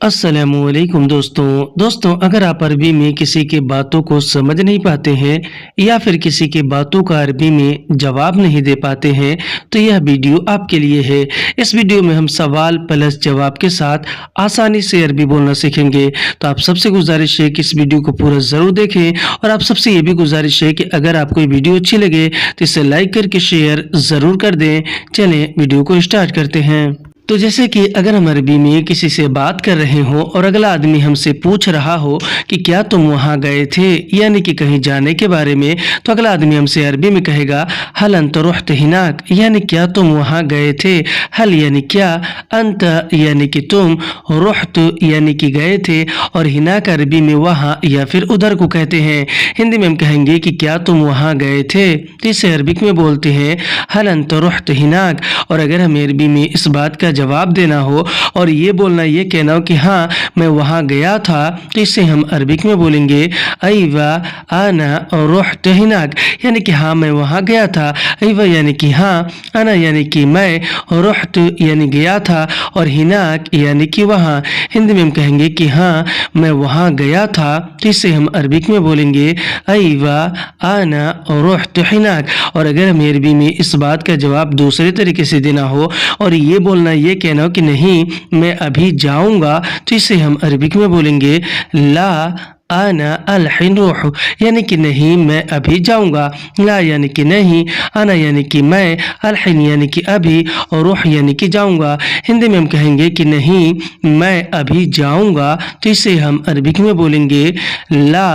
अस्सलामुअलैकुम दोस्तों अगर आप अरबी में किसी की बातों को समझ नहीं पाते हैं या फिर किसी की बातों का अरबी में जवाब नहीं दे पाते हैं तो यह वीडियो आपके लिए है। इस वीडियो में हम सवाल प्लस जवाब के साथ आसानी से अरबी बोलना सीखेंगे। तो आप सबसे गुजारिश है कि इस वीडियो को पूरा ज़रूर देखें और आप सबसे ये भी गुजारिश है कि अगर आपको ये वीडियो अच्छी लगे तो इसे लाइक करके शेयर ज़रूर कर दें। चलें वीडियो को स्टार्ट करते हैं। तो जैसे कि अगर हम अरबी में किसी से बात कर रहे हो और अगला आदमी हमसे पूछ रहा हो कि क्या तुम वहाँ गए थे, यानी कि कहीं जाने के बारे में, तो अगला आदमी हमसे अरबी में कहेगा हल अंत रुहत हिनाक, यानी क्या तुम वहाँ गए थे। हल यानी क्या, अंत यानी कि तुम, रुहत यानी कि गए थे, और हिनाक अरबी में वहाँ या फिर उधर को कहते हैं। हिंदी में हम कहेंगे कि क्या तुम वहाँ गए थे, तो इसे अरबिक में बोलते हैं हल अंत रुहत हिनाक। और अगर हमें अरबी में इस बात का जवाब देना हो और ये बोलना, ये कहना हो कि हाँ मैं वहाँ गया था, तो इसे हम अरबिक में बोलेंगे अयवा आना और रुहत हिनाक, यानी कि हाँ मैं वहाँ गया था। अयवा यानी कि हाँ, आना यानी कि मैं, और रुहत यानी गया था, और हिनाक यानी कि वहाँ। हिंदी में हम कहेंगे कि हाँ मैं वहाँ गया था, तो इसे हम अरबिक में बोलेंगे अयवा आना और रुहत हिनाक। और अगर हमें अरबी में इस बात का जवाब दूसरे तरीके से देना हो और ये बोलना, ये कहना हो कि नहीं मैं अभी जाऊंगा, तो इसे हम अरबिक में बोलेंगे ला आना अलहिन रूह, यानी कि नहीं मैं अभी जाऊंगा। ला यानी कि नहीं, आना यानी कि मैं, अलहिन यानी कि अभी, और रूह यानी कि जाऊंगा। हिंदी में हम कहेंगे कि नहीं मैं अभी जाऊंगा, तो इसे हम अरबिक में बोलेंगे ला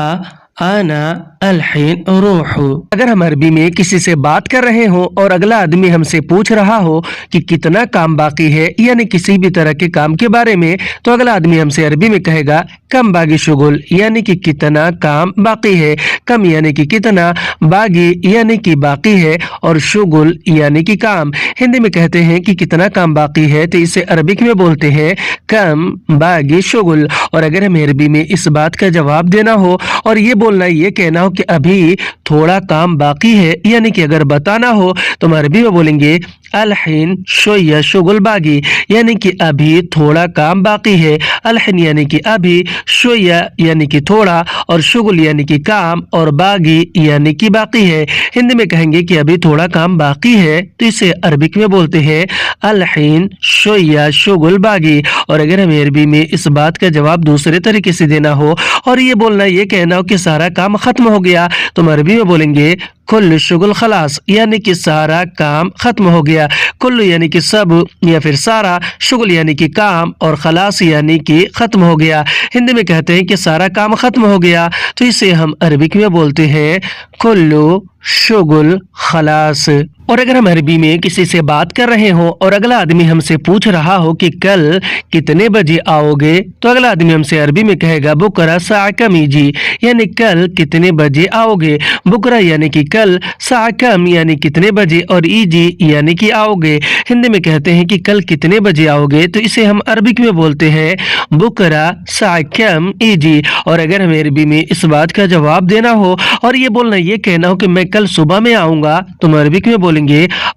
आना अलहिन रूह। अगर हम अरबी में किसी से बात कर रहे हो और अगला आदमी हमसे पूछ रहा हो कि कितना काम बाकी है, यानी किसी भी तरह के काम के बारे में, तो अगला आदमी हमसे अरबी में कहेगा कम बागी शुगुल, यानी कि कितना काम बाकी है। कम यानी कि कितना, बागी यानी कि बाकी है, और शुगुल यानी कि काम। हिंदी में कहते हैं कि कितना काम बाकी है, तो इसे अरबिक में बोलते हैं कम बागी शुगुल। और अगर हमें अरबी में इस बात का जवाब देना हो और ये बोलना, ये कहना हो कि अभी थोड़ा काम बाकी है, यानी कि अगर बताना हो तो हम अरबी में बोलेंगे अलहिन शोया शुगुल बागी, यानी कि अभी थोड़ा काम बाकी है। अलहिन यानी कि अभी, शोया यानी कि थोड़ा, और शुगुल यानी कि काम, और बागी यानी कि बाकी है। हिंदी में कहेंगे कि अभी थोड़ा काम बाकी है, तो इसे अरबिक में बोलते हैं अलहिन शोया शुगुल बागी। और अगर हमें अरबी में इस बात का जवाब दूसरे तरीके से देना हो और ये बोलना, ये कहना हो कि सारा काम खत्म हो गया, तो हम अरबी में बोलेंगे कुल्लु शुगुल खलास, यानी कि सारा काम खत्म हो गया। कुल्लु यानी कि सब या फिर सारा, शुगुल यानी कि काम, और खलास यानी कि खत्म हो गया। हिंदी में कहते हैं कि सारा काम खत्म हो गया, तो इसे हम अरबिक में बोलते हैं कुल्लु शुगुल खलास। और अगर हम अरबी में किसी से बात कर रहे हो और अगला आदमी हमसे पूछ रहा हो कि कल कितने बजे आओगे, तो अगला आदमी हमसे अरबी में कहेगा बुकरा साकम इजी, यानी कल कितने बजे आओगे। बुकरा यानी कि कल, साकम यानी कितने बजे, और इजी यानी कि आओगे। हिंदी में कहते हैं कि कल कितने बजे आओगे, तो इसे हम अरबिक में बोलते हैं बुकरा साकम इजी। और अगर हमें अरबी में इस बात का जवाब देना हो और ये बोलना, ये कहना हो कि मैं कल सुबह में आऊंगा, तो हम अरबिक में बोलेंगे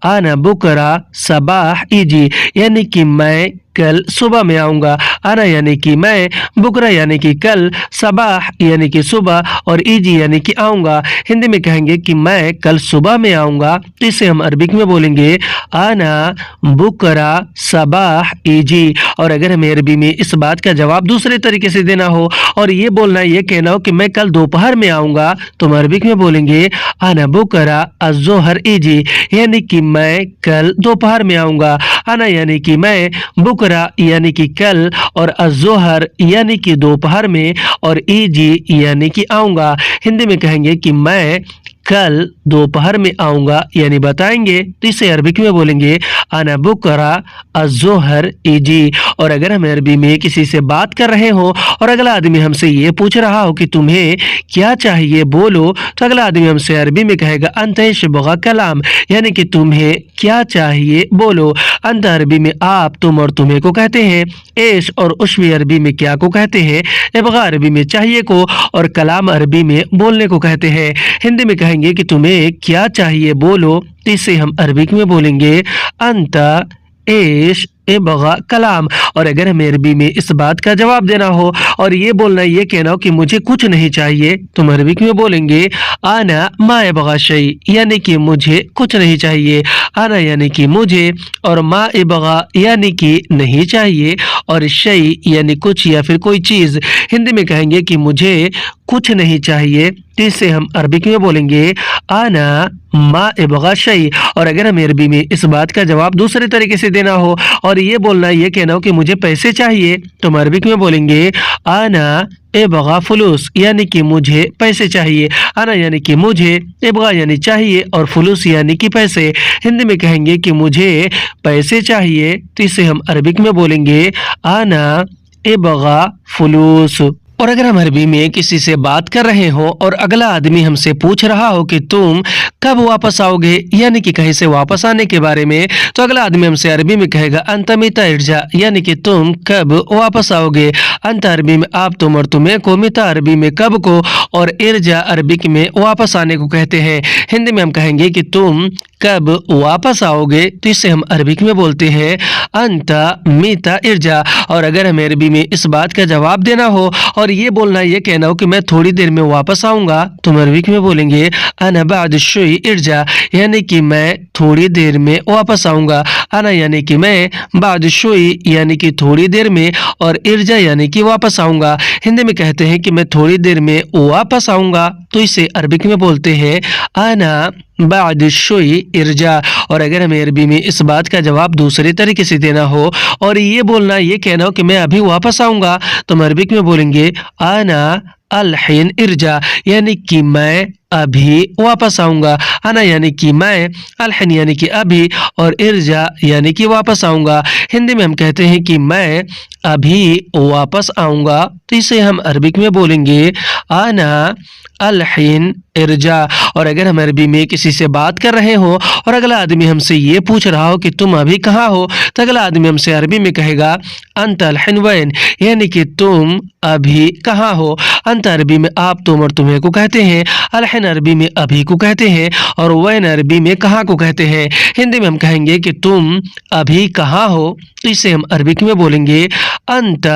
आना बुकरा सबाह इजी, यानी कि मैं कल सुबह में आऊंगा। आना यानी कि मैं, बुकरा यानी कि कल, सबाह यानी कि सुबह, और इजी यानी कि आऊंगा। हिंदी में कहेंगे कि मैं कल सुबह में आऊंगा, तो इसे हम अरबिक में बोलेंगे आना बुकरा सबाह इजी। और अगर हमें अरबी में इस बात का जवाब दूसरे तरीके से देना हो और ये बोलना, ये कहना हो कि मैं कल दोपहर में आऊंगा, तो हम अरबिक में बोलेंगे आना बुकरा अज़्ज़ोहर इजी, यानी कि मैं कल दोपहर में आऊंगा। आना यानी कि मैं, बुकरा यानी कि कल, और अज़्ज़ोहर यानी कि दोपहर में, और इजी यानी कि आऊंगा। हिंदी में कहेंगे कि मैं कल दोपहर में आऊंगा, यानी बताएंगे, तो इसे अरबिक में बोलेंगे आना बुकरा अज़्ज़ोहर इजी। और अगर हम अरबी में किसी से बात कर रहे हो और अगला आदमी हमसे ये पूछ रहा हो कि तुम्हें क्या चाहिए बोलो, तो अगला आदमी हमसे अरबी में कहेगा अंतश बगा कलाम, यानी कि तुम्हें क्या चाहिए बोलो। अंत अरबी में आप, तुम और तुम्हें को कहते हैं। एश और उश्वी अरबी में क्या को कहते हैं। इबगा अरबी में चाहिए को, और कलाम अरबी में बोलने को कहते हैं। हिंदी में कहेंगे कि तुम्हें क्या चाहिए बोलो, तो इसे हम अरबिक में बोलेंगे अंता एश ابغا कलाम। और अगर हमें अरबी में इस बात का जवाब देना हो और ये बोलना, ये कहना हो कि मुझे कुछ नहीं चाहिए, तो हम अरबिक में बोलेंगे आना मा इबगा शै, यानी कि मुझे कुछ नहीं चाहिए। आना यानी कि मुझे, और मा इबगा यानी कि नहीं चाहिए, और शै यानी कुछ या फिर कोई चीज़। हिंदी में कहेंगे कि मुझे कुछ नहीं चाहिए, तो इससे हम अरबिक में बोलेंगे आना मा इबगा शै। और अगर हमें अरबी में इस बात का जवाब दूसरे तरीके से देना हो और ये बोलना, ये कहना हो कि मुझे पैसे चाहिए, तो हम अरबिक में बोलेंगे आना इबगा फुलूस, यानी कि मुझे पैसे चाहिए। आना यानी कि मुझे, इबगा यानी चाहिए, और फुलूस यानी कि पैसे। हिंदी में कहेंगे कि मुझे पैसे चाहिए, तो इसे हम अरबिक में बोलेंगे आना इबगा फुलूस। और अगर हम अरबी में किसी से बात कर रहे हो और अगला आदमी हमसे पूछ रहा हो कि तुम कब वापस आओगे, यानी कि कहीं से वापस आने के बारे में, तो अगला आदमी हमसे अरबी में कहेगा अंत मिता इर्जा, यानी कि तुम कब वापस आओगे। अंत अरबी में आप, तुम और तुम्हें को, मिता अरबी में कब को, और इर्जा अरबिक में वापस आने को कहते हैं। हिंदी में हम कहेंगे कि तुम कब वापस आओगे, तो इससे हम अरबिक में बोलते हैं अंता मीता इर्जा। और अगर हमें अरबी में इस बात का जवाब देना हो और ये बोलना, ये कहना हो कि मैं थोड़ी देर में वापस आऊंगा, तो हम अरबिक में बोलेंगे अना बाद शुई इर्जा, यानी कि मैं थोड़ी देर में वापस आऊंगा। अना यानी कि मैं, बाद शुई यानी कि थोड़ी देर में, और इर्जा यानी कि वापस आऊंगा। हिंदी में कहते हैं कि मैं थोड़ी देर में वापस आऊंगा, तो इसे अरबिक में बोलते हैं अना बाद शुई इर्जा। और अगर हमें अरबी में इस बात का जवाब दूसरे तरीके से देना हो और ये बोलना, ये कहना हो कि मैं अभी वापस आऊंगा, तो हम अरबिक में बोलेंगे आना अल-हिन इर्जा, यानी कि मैं अभी वापस आऊंगा। आना यानी कि मैं, अल-हिन यानी कि अभी, और इर्जा यानी कि वापस आऊंगा। हिंदी में हम कहते हैं कि मैं अभी वापस आऊंगा, तो इसे हम अरबिक में बोलेंगे आना अल-हिन इर्जा। और अगर हम अरबी में किसी से बात कर रहे हो और अगला आदमी हमसे ये पूछ रहा हो कि तुम अभी कहाँ हो, तो अगला आदमी हमसे अरबी में कहेगा अंत अल-हिन वैन, यानी कि तुम अभी कहाँ हो। अंत अरबी में आप, तुम और तुम्हें को कहते हैं, अल-हिन अरबी में अभी को कहते हैं, और वैन अरबी में कहाँ को कहते हैं। हिंदी में हम कहेंगे कि तुम अभी कहाँ हो, तो इसे हम अरबिक में बोलेंगे अंत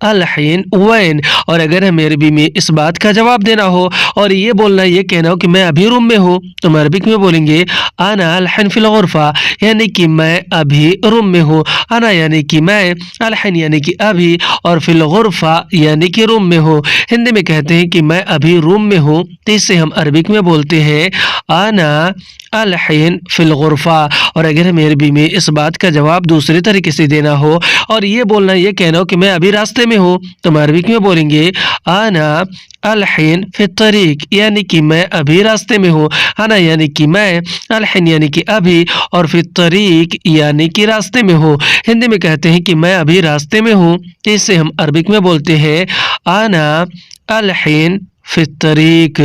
अल-हिन वैन। और अगर हमें अरबी में इस बात का जवाब देना हो और ये बोलना, ये कहना हो कि मैं अभी रूम में हूँ, तो हम अरबिक में बोलेंगे आना अल-हिन फिल गुरफा, यानी कि मैं अभी रूम में हूँ। आना यानी कि मैं, अल-हिन यानी कि अभी, और फिल गुरफा यानी कि रूम में हूँ। हिंदी में कहते हैं कि मैं अभी रूम में हूँ, तो इससे हम अरबिक में बोलते हैं आना अल-हिन फिल गुरफा। और अगर हमें अरबी में इस बात का जवाब दूसरे तरीके से देना हो और ये बोलना, ये कहना हो कि मैं अभी रास्ते में हूँ, तो हम अरबिक में बोलेंगे आना अल-हिन फित तरीक, यानी कि मैं अभी रास्ते में हूँ। आना यानी कि मैं, अल-हिन यानी कि अभी, और फित तरीक यानी कि रास्ते में हूँ। हिंदी में कहते हैं कि मैं अभी रास्ते में हूँ, तो इससे हम अरबिक में बोलते हैं आना अल-हिन फित तरीक।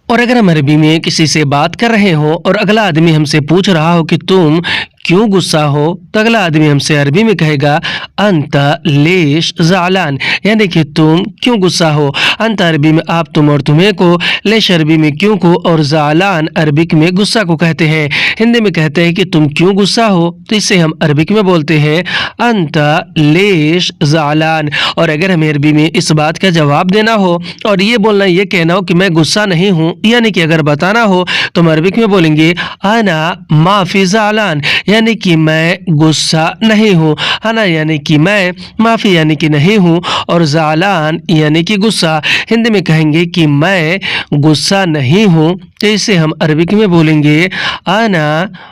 और अगर हम अरबी में किसी से बात कर रहे हो और अगला आदमी हमसे पूछ रहा हो कि तुम क्यों गुस्सा हो, तो अगला आदमी हमसे अरबी में कहेगा अंत लेश ज़ालान, यानी कि तुम क्यों गुस्सा हो। अंत अरबी में आप, तुम और तुम्हें को, लेश अरबी में क्यों को, और ज़ालान अरबिक में गुस्सा को कहते हैं। हिंदी में कहते हैं कि तुम क्यों गुस्सा हो, तो इससे हम अरबिक में बोलते हैं अंत लेश ज़ालान। और अगर हमें अरबी में इस बात का जवाब देना हो और ये बोलना, ये कहना हो कि मैं गुस्सा नहीं हूँ, यानी कि अगर बताना हो, तो हम अरबिक में बोलेंगे आना माफी ज़ालान, यानी कि मैं गुस्सा नहीं हूँ। आना यानी कि मैं, माफी यानी कि नहीं हूँ, और ज़ालान यानी कि गुस्सा। हिंदी में कहेंगे कि मैं गुस्सा नहीं हूँ, तो इसे हम अरबिक में बोलेंगे आना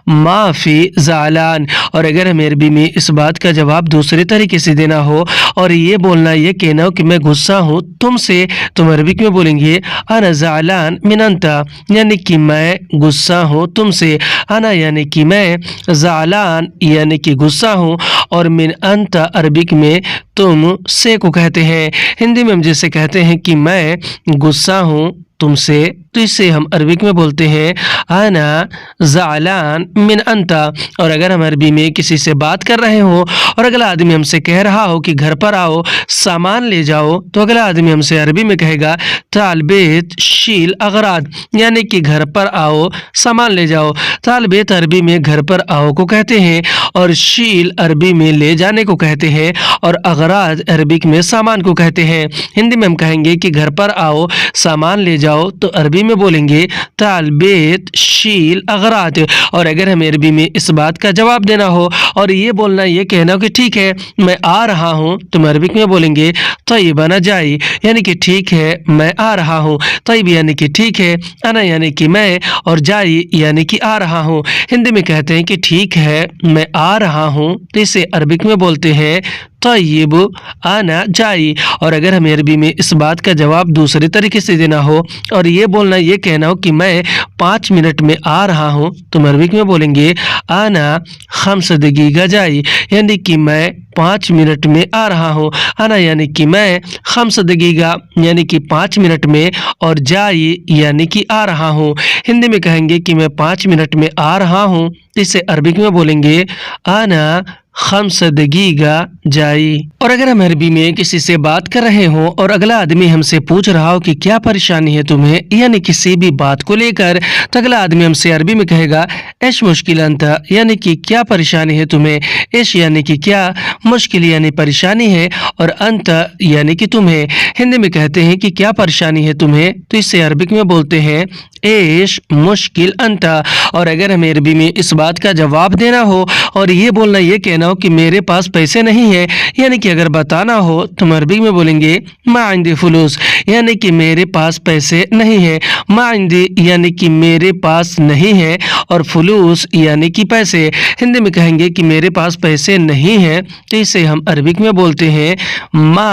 माफी ज़ालान। और अगर हमें अरबी में इस बात का जवाब दूसरे तरीके से देना हो और ये बोलना, ये कहना हो कि मैं गुस्सा हूँ तुमसे, तो हम अरबिक में बोलेंगे आना ज़ालान मिन अंता, यानी कि मैं गुस्सा हूँ तुमसे। आना यानी कि मैं, ज़ालान यानी कि गुस्सा हूँ, और मिन अंता अरबिक में तुम से को कहते हैं। हिंदी में हम जैसे कहते हैं कि मैं गुस्सा हूँ तुमसे, تو اسے ہم عربک میں بولتے ہیں انا زعلان من انتا۔ اور اگر ہم عربی میں کسی سے بات کر رہے ہوں اور اگلا آدمی ہم سے کہہ رہا ہو کہ گھر پر آؤ سامان لے جاؤ، تو اگلا آدمی ہم سے عربی میں کہے گا تعال بیت شیل اغراض، یعنی کہ گھر پر آؤ سامان لے جاؤ۔ تعال بیت عربی میں گھر پر آؤ کو کہتے ہیں، اور شیل عربی میں لے جانے کو کہتے ہیں، اور اغراض عربک میں سامان کو کہتے ہیں۔ ہندی میں ہم کہیں گے کہ گھر پر آؤ سامان لے جاؤ، تو عربی میں بولیں گے تعال بیت شیل اغراض۔ اور اگر ہمیں عربی میں اس بات کا جواب دینا ہو اور یہ بولنا یہ کہنا ہو کہ ٹھیک ہے میں آ رہا ہوں، تو ہم عربک میں بولیں گے طیب انا جائی، یعنی کہ ٹھیک ہے میں آ رہا ہوں۔ طیب یعنی کہ ٹھیک ہے، انا یعنی کہ میں، اور جائی یعنی کہ آ رہا ہوں۔ ہندی میں کہتے ہیں کہ ٹھیک ہے میں آ رہا ہوں، تو اسے عربک میں بولتے ہیں طیب انا جائی۔ اور اگر ہمیں عربی میں اس بات کا جواب دوسرے طریقے سے دینا ہو اور یہ بولنا یہ کہنا ہو کہ میں 5 منٹ میں آ رہا ہوں، تو ہم عربک میں بولیں گے انا 5 دقیقہ جائی، یعنی کہ میں 5 منٹ میں آ رہا ہوں۔ انا یعنی کہ میں، 5 دقیقہ یعنی کہ 5 منٹ میں، اور جائی یعنی کہ آ رہا ہوں۔ ہندی میں کہیں گے کہ میں 5 منٹ میں آ رہا ہوں، اسے عربک میں بولیں گے انا 5 دقیقہ جائی۔ اور اگر ہم عربی میں کسی سے بات کر رہے ہوں اور اگلا آدمی ہم سے پوچھ رہا ہو کہ کیا پریشانی ہے تمہیں، یعنی کسی بھی بات کو لے کر، تو اگلا آدمی ہم سے عربی میں کہے گا ایش مشکل انت، یعنی کہ کیا پریشانی ہے تمہیں۔ ایش یعنی کہ کیا، مشکل یعنی پریشانی ہے، اور انت یعنی کہ تمہیں۔ ہندی میں کہتے ہیں کہ کیا پریشانی ہے تمہیں، تو اسے عربک میں بولتے ہیں ایش مشکل انت۔ اور اگر ہمیں عربی میں اس بات کا جواب دینا ہو اور یہ بولنا یہ کہنا ہو کہ میرے پاس پیسے نہیں ہے، یعنی کہ اگر بتانا ہو تو ہم عربی میں بولیں گے ما عندي فلوس، یعنی کہ میرے پاس پیسے نہیں ہے۔ ما عندي یعنی کہ میرے پاس نہیں ہے، اور فلوس یعنی کہ پیسے۔ ہندی میں کہیں گے کہ میرے پاس پیسے نہیں ہیں، تو اسے ہم عربک میں بولتے ہیں ما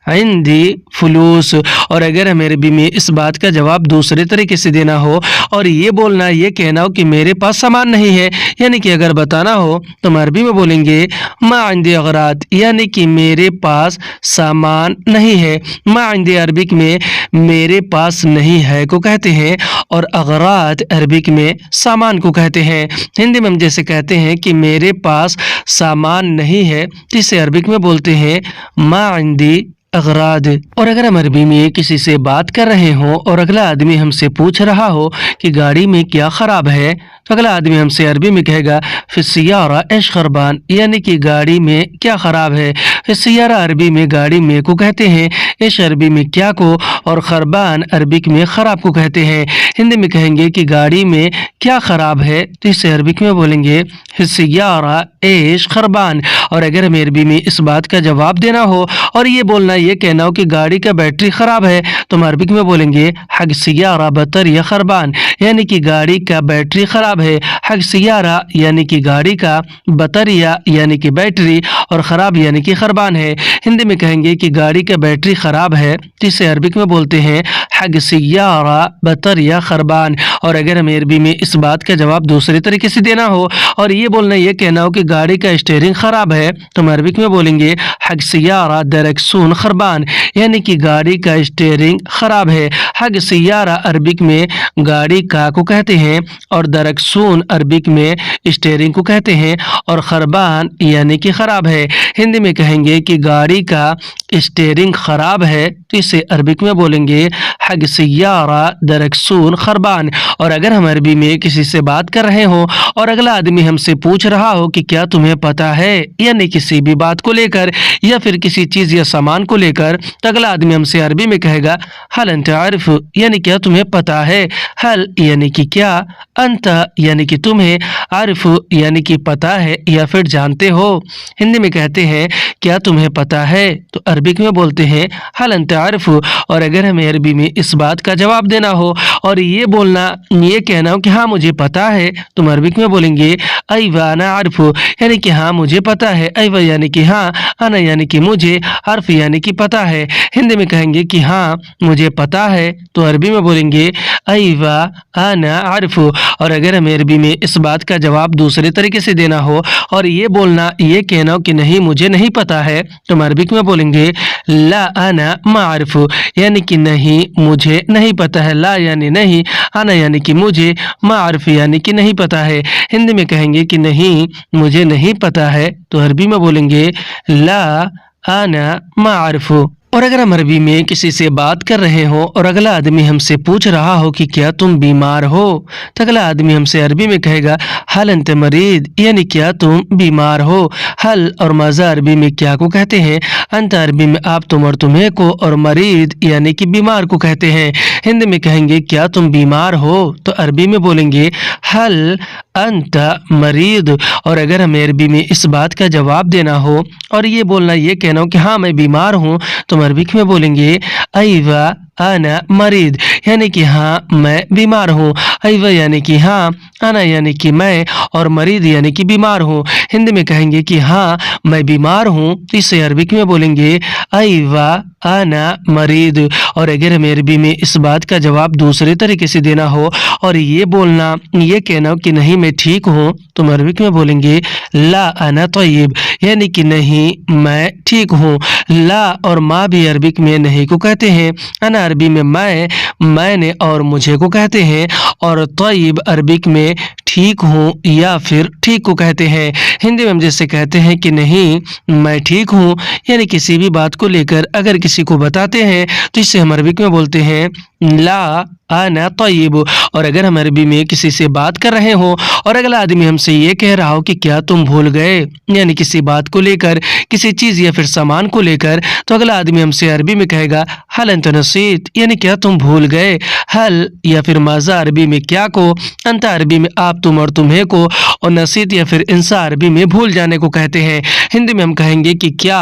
عندي فلوس۔ اور اگر ہمیں عربی میں اس بات کا جواب دوسرے طریقے سے دینا ہو اور یہ بولنا یہ کہنا ہو کہ میرے پاس سامان نہیں ہے، یعنی کہ اگر بتانا ہو تو ہم عربی میں بولیں گے ما عندي اغراض، یعنی کہ میرے پاس سامان نہیں ہے۔ ما عندي عربک میں میرے پاس نہیں ہے کو کہتے ہیں، اور اغراض عربک میں سامان کو کہتے ہیں۔ ہندی میں ہم جیسے کہتے ہیں کہ میرے پاس سامان نہیں ہے، تو اسے عربک میں بولتے ہیں ما عندي اغراض۔ اور اگر ہم عربی میں کسی سے بات کر رہے ہوں اور اگلا آدمی ہم سے پوچھ رہا ہو کہ گاڑی میں کیا خراب ہے، تو اگلا آدمی ہم سے عربی میں کہے گا فی السیارہ ایش خربان، یعنی کہ گاڑی میں کیا خراب ہے۔ فی السیارہ عربی میں گاڑی میں کو کہتے ہیں، ایش عربی میں کیا کو، اور خربان عربک میں خراب کو کہتے ہیں۔ ہندی میں کہیں گے کہ گاڑی میں کیا خراب ہے، تو اسے عربک میں بولیں گے فی السیارہ ایش خربان۔ اور اگر ہمیں عربی میں اس بات کا جواب دینا ہو اور یہ بولنا یہ کہنا ہو کہ گاڑی کا بیٹری خراب ہے، تو ہم عربک میں بولیں گے حق سیارہ بطریہ خربان، یعنی کہ گاڑی کا بیٹری خراب ہے۔ حق سیارہ یعنی کہ گاڑی کا، بطریہ یعنی کہ بیٹری، اور خراب یعنی کہ خربان ہے۔ ہندی میں کہیں گے کہ گاڑی کا بیٹری خراب ہے، تو اسے عربک میں بولتے ہیں حق سیارہ بطریہ خربان۔ اور اگر ہمیں عربی میں اس بات کا جواب دوسرے طریقے سے دینا ہو اور یہ بولنا یہ کہنا ہو کہ گاڑی کا اسٹیئرنگ خراب ہے، تو ہم عربک میں بولیں گے حق سیارہ درکسون خربان، یعنی کہ گاڑی کا اسٹیئرنگ خراب ہے۔ حق سیارہ عربک میں گاڑی کا کو کہتے ہیں، اور درکسون عربک میں اسٹیئرنگ کو کہتے ہیں، اور خربان یعنی کہ خراب ہے۔ ہندی میں کہیں گے کہ گاڑی کا اسٹیئرنگ خراب ہے، تو اسے عربک میں بولیں گے حق سیارہ درکسون خربان۔ اور اگر ہم عربی میں کسی سے بات کر رہے ہوں اور اگلا آدمی ہم سے پوچھ رہا ہو کہ کیا تمہیں پتہ ہے، یعنی کسی بھی بات کو لے کر یا پھر کسی چیز یا سامان کو لے کر، تو اگلا آدمی ہم سے عربی میں کہے گا حل انت عارف، یعنی کیا تمہیں پتہ ہے۔ حل یعنی کہ کیا، انت یعنی کہ تمہیں، عارف یعنی کہ پتہ ہے یا پھر جانتے ہو۔ ہندی میں کہتے ہیں کیا تمہیں پتہ ہے، تو عربک میں بولتے ہیں حل انت عارف۔ اور اگر ہمیں عربی میں اس بات کا جواب دینا ہو اور یہ بولنا یہ کہنا ہو کہ ہاں مجھے پتہ ہے، تو ہم عربک میں بولیں گے ایوہ انا عارف، یعنی کہ ہاں مجھے پتہ ہے۔ ایوہ یعنی کہ ہاں، انا یعنی کہ مجھے، عارف یعنی کہ پتہ ہے۔ ہندی میں کہیں گے کہ ہاں مجھے پتہ ہے، تو عربی میں بولیں گے ایوہ انا عارف۔ اور اگر ہمیں عربی میں اس بات کا جواب دوسرے طریقے سے دینا ہو اور یہ بولنا یہ کہنا ہو کہ نہیں مجھے نہیں پتہ ہے، تو ہم عربک میں بولیں گے لا انا ما मारिफ यानी कि नहीं मुझे नहीं पता है, ला यानी नहीं, आना यानी कि मुझे, मारिफ यानी कि नहीं पता है। हिंदी में कहेंगे कि नहीं मुझे नहीं पता है, तो अरबी में बोलेंगे ला आना मारिफ। और अगर हम अरबी में किसी से बात कर रहे हो और अगला आदमी हमसे पूछ रहा हो कि क्या तुम बीमार हो, तो अगला आदमी हमसे अरबी में कहेगा हल अंत मरीद यानी क्या तुम बीमार हो। हल और मज़ा अरबी में क्या को कहते हैं, अंत अरबी में आप तुम और तुम्हें को, और मरीद यानी कि बीमार को कहते हैं। हिंदी में कहेंगे क्या तुम बीमार हो, तो अरबी में बोलेंगे हल अंत मरीद। और अगर हमें अरबी में इस बात का जवाब देना हो और ये बोलना ये कहना हो कि हाँ मैं बीमार हूँ, तो अरबिक में बोलेंगे अयवा आना मरीद यानी कि हाँ मैं बीमार हूँ। अयवा यानी कि हाँ, आना यानी कि मैं, और मरीद यानी कि बीमार हूँ। हिंदी में कहेंगे कि हाँ मैं बीमार हूँ, तो इसे अरबिक में बोलेंगे अयवा आना मरीद। और अगर हमें अरबी में इस बात का जवाब दूसरे तरीके से देना हो और ये बोलना ये कहना हो कि नहीं मैं ठीक हूँ, तो अरबिक में बोलेंगे ला आना तय्यब यानी कि नहीं मैं ठीक हूँ। ला और माँ भी अरबिक में नहीं को कहते हैं, अना अरबी में मैं, मैंने और मुझे को कहते हैं, और तय्यब अरबिक में ठीक हूँ या फिर ठीक को कहते हैं। हिंदी में हम जैसे कहते हैं कि नहीं मैं ठीक हूँ, यानी किसी भी बात को लेकर अगर किसी को बताते हैं तो इसे हम अरबिक में बोलते हैं ला आना तय्यब। और अगर हम अरबी में किसी से बात कर रहे हो और अगला आदमी हमसे ये कह रहा हो कि क्या तुम भूल गए, यानी किसी बात को लेकर, किसी चीज़ या फिर सामान को लेकर, तो अगला आदमी हमसे अरबी में कहेगा हल अंत नसीत यानी क्या तुम भूल गए। हल या फिर माज़ा अरबी में क्या को, अंत अरबी में आप तुम और तुम्हें को, और नसीत या फिर इंसा अरबी में भूल जाने को कहते हैं। हिंदी में हम कहेंगे कि क्या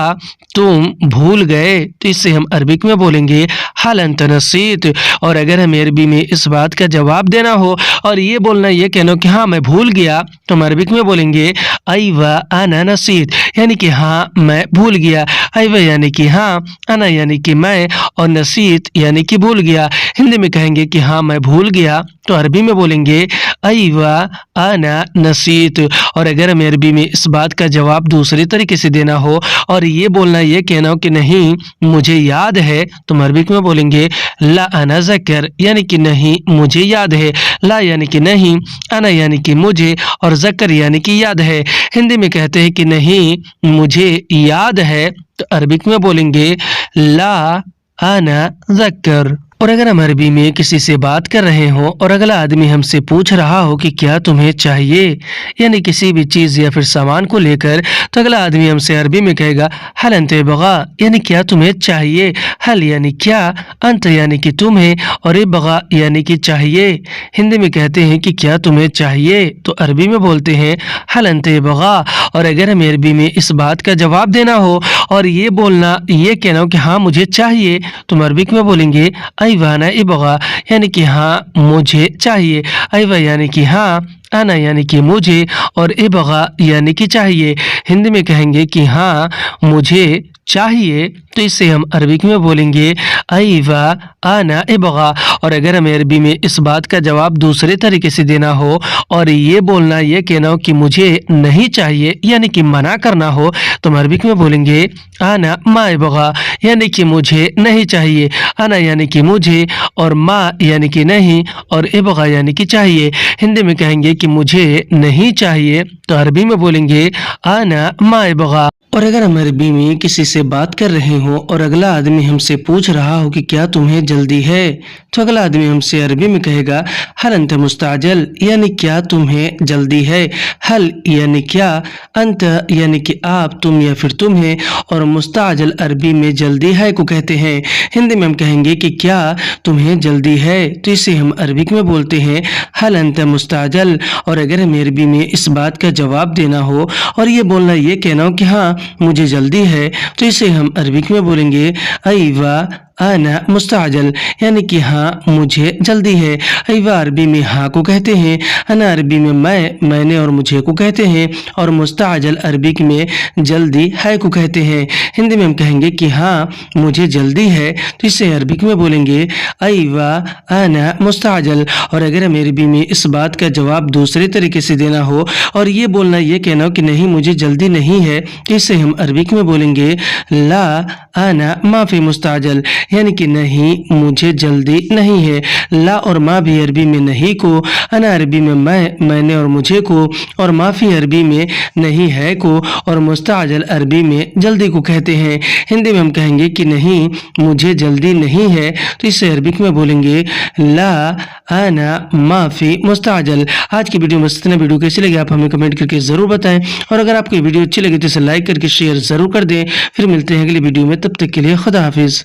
तुम भूल गए, तो इससे हम अरबिक में बोलेंगे हल अंत नसीत। और अगर हमें अरबी में इस बात का जवाब देना हो और ये बोलना ये कहना कि हाँ मैं भूल गया, तो हम अरबिक में बोलेंगे अयवा आना नसीत यानी कि हाँ मैं भूल गया। अयवा यानी कि हाँ, आना यानी कि मैं, और नसीत यानी कि भूल गया। हिंदी में कहेंगे कि हाँ मैं भूल गया, तो अरबी में बोलेंगे अयवा आना नसीत। और अगर हमें अरबी में इस बात का जवाब दूसरे तरीके से देना हो और ये बोलना ये कहना हो कि नहीं मुझे याद है, तो अरबिक में बोलेंगे ला आना ज़कर यानी कि नहीं मुझे याद है। ला यानी कि नहीं, आना यानी कि मुझे, और ज़कर यानी कि याद है। हिंदी में कहते हैं कि नहीं मुझे याद है, तो अरबिक में बोलेंगे ला आना ज़कर। और अगर हम अरबी में किसी से बात कर रहे हो और अगला आदमी हमसे पूछ रहा हो कि क्या तुम्हें चाहिए, यानी किसी भी चीज़ या फिर सामान को लेकर, तो अगला आदमी हमसे अरबी में कहेगा हल अंत बगा यानी क्या तुम्हें चाहिए। हल यानी क्या, अंत यानी कि तुम्हें, और ए बगा यानी कि चाहिए। हिंदी में कहते हैं कि क्या तुम्हें चाहिए, तो अरबी में बोलते हैं हल अंत बगा। और अगर हमें अरबी में इस बात का जवाब देना हो और ये बोलना ये कहना हो कि हाँ मुझे चाहिए, तो अरबिक में बोलेंगे अयवाना इबगा यानी कि हाँ मुझे चाहिए। अयवा यानी कि हाँ, आना यानी कि मुझे, और इबगा यानी कि चाहिए। हिंदी में कहेंगे कि हाँ मुझे चाहिए, तो इससे हम अरबिक में बोलेंगे अयवा आना इबगा। और अगर हमें अरबी में इस बात का जवाब दूसरे तरीके से देना हो और ये बोलना ये कहना हो कि मुझे नहीं चाहिए यानी कि मना करना हो, तो हम अरबिक में बोलेंगे आना मा इबगा यानी कि मुझे नहीं चाहिए। आना यानी कि मुझे, और मा यानी कि नहीं, और इबगा यानी कि चाहिए। हिंदी में कहेंगे कि मुझे नहीं चाहिए, तो अरबी में बोलेंगे आना मा इबगा। और अगर हम अरबी में किसी से बात कर रहे हो और अगला आदमी हमसे पूछ रहा हो कि क्या तुम्हें जल्दी है, तो अगला आदमी हमसे अरबी में कहेगा हल अंत मुस्ताजल यानी क्या तुम्हें जल्दी है। हल यानी क्या, अंत यानी कि आप, तुम या फिर तुम्हें, और मुस्ताजल अरबी में जल्दी है को कहते हैं। हिंदी में हम कहेंगे कि क्या तुम्हें जल्दी है, तो इसे हम अरबिक में बोलते हैं हल अंत मुस्ताजल। और अगर हमें अरबी में इस बात का जवाब देना हो और ये बोलना ये कहना हो कि हाँ मुझे जल्दी है, तो इसे हम अरबिक में बोलेंगे अयवा आना मुस्ताजल यानी कि हाँ मुझे जल्दी है। अयवा अरबी में हाँ को कहते हैं, अना अरबी में मैं, मैंने और मुझे को कहते हैं, और मुस्ताजल अरबी में जल्दी है को कहते हैं। हिंदी में हम कहेंगे कि हाँ मुझे जल्दी है, तो इसे अरबिक में बोलेंगे अयवा आना मुस्ताजल। और अगर हम अरबी में इस बात का जवाब दूसरे तरीके से देना हो और ये बोलना ये कहना हो कि नहीं मुझे जल्दी नहीं है, तो इसे हम अरबिक में बोलेंगे ला आना माफी मुस्ताजल यानी कि नहीं मुझे जल्दी नहीं है। ला और मा भी अरबी में नहीं को, अना अरबी में मैं, मैंने और मुझे को, और माफी अरबी में नहीं है को, और मुस्ताजल अरबी में जल्दी को कहते हैं। हिंदी में हम कहेंगे कि नहीं मुझे जल्दी नहीं है, तो इसे अरबिक में बोलेंगे ला अना माफी मुस्ताजल। आज की वीडियो में इतना। वीडियो कैसी लगी आप हमें कमेंट करके जरूर बताएं, और अगर आपको ये वीडियो अच्छी लगी तो इसे लाइक करके शेयर जरूर कर दें। फिर मिलते हैं अगली वीडियो में, तब तक के लिए खुदा हाफिज।